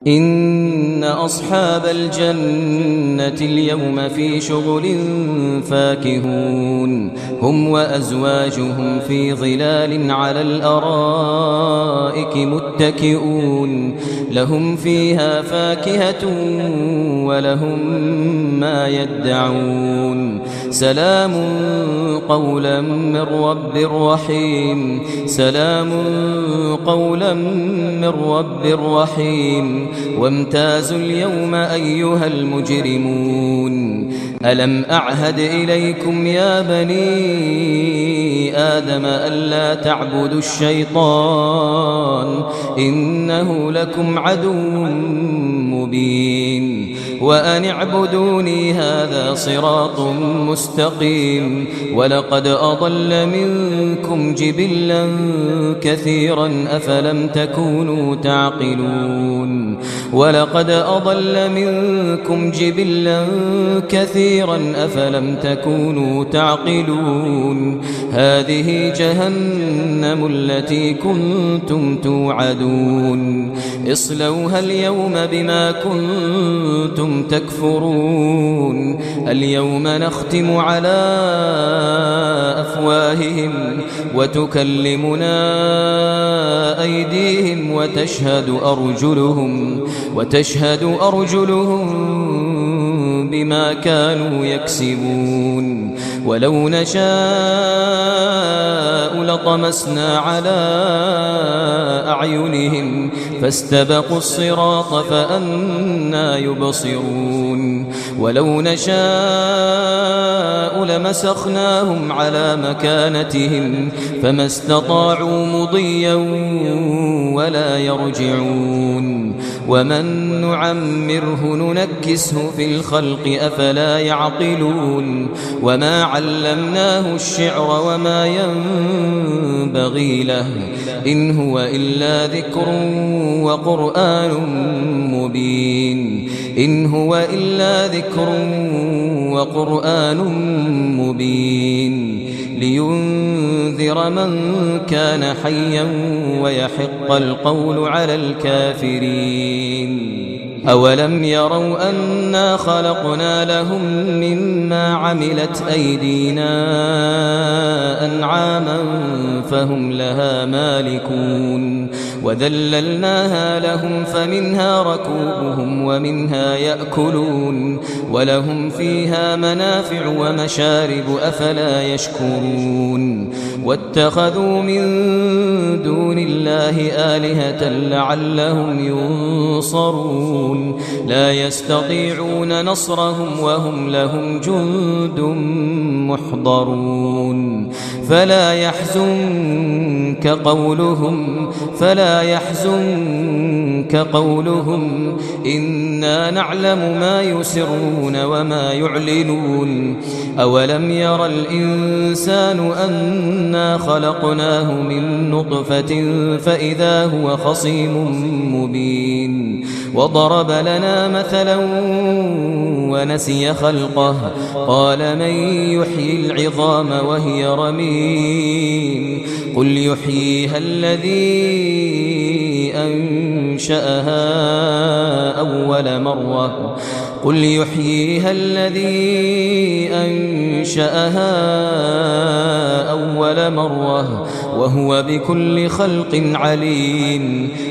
إن أصحاب الجنة اليوم في شغل فاكهون هم وأزواجهم في ظلال على الأرائك متكئون لهم فيها فاكهة ولهم ما يدعون سلام قولا من رب رحيم سلام قولا من رب رحيم وامتازوا اليوم أيها المجرمون ألم أعهد إليكم يا بني آدم ألا تعبدوا الشيطان إنه لكم عدو مبين وأن اعبدوني هذا صراط مستقيم ولقد أضل منكم جبلا كثيرا أفلم تكونوا تعقلون ولقد أضل منكم جبلا كثيرا أفلم تكونوا تعقلون هذه جهنم التي كنتم توعدون اصلوها اليوم بما كنتم تكفرون اليوم نختم على أفواههم وتكلمنا أيديهم وتشهد أرجلهم بما كانوا يكسبون ولو نشاء لطمسنا على أعينهم فاستبقوا الصراط فأنى يبصرون ولو نشاء لمسخناهم على مكانتهم فما استطاعوا مضيا ولا يرجعون ومن نعمره ننكسه في الخلق أفلا يعقلون وما علمناه الشعر وما ينبغي له إن هو إلا ذكر وقرآن مبين إن هو إلا ذكر وقرآن مبين لينذر من كان حيا ويحق القول على الكافرين أولم يروا أنا خلقنا لهم مما عملت أيدينا أنعاما فهم لها مالكون وذللناها لهم فمنها ركوبهم ومنها يأكلون ولهم فيها منافع ومشارب أفلا يشكرون واتخذوا من دون الله آلهة لعلهم ينصرون لا يستطيعون نصرهم وهم لهم جند محضرون فلا يحزنك قولهم إنا نعلم ما يسرون وما يعلنون أولم ير الإنسان أنا خلقناه من نطفة فإذا هو خصيم مبين وضرب لنا مثلا ونسي خلقه قال من يحيي العظام وهي رميم قل يحييها الذي أنشأها أول مرة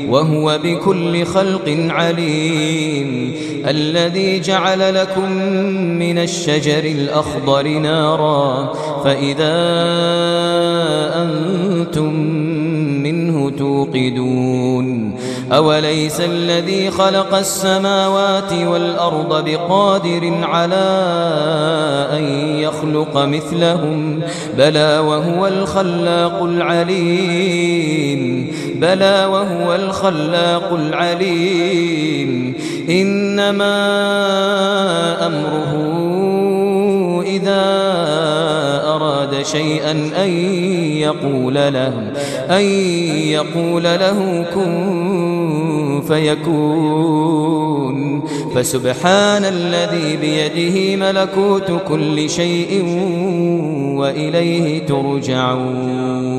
وهو بكل خلق عليم الذي جعل لكم من الشجر الأخضر نارا فإذا أنتم منه توقدون أوليس الذي خلق السماوات والأرض بقادر على أن يخلق مثلهم بلى وهو الخلاق العليم إنما أمره إذا أراد شيئا أن يقول له كن فيكون فسبحان الذي بيده ملكوت كل شيء وإليه ترجعون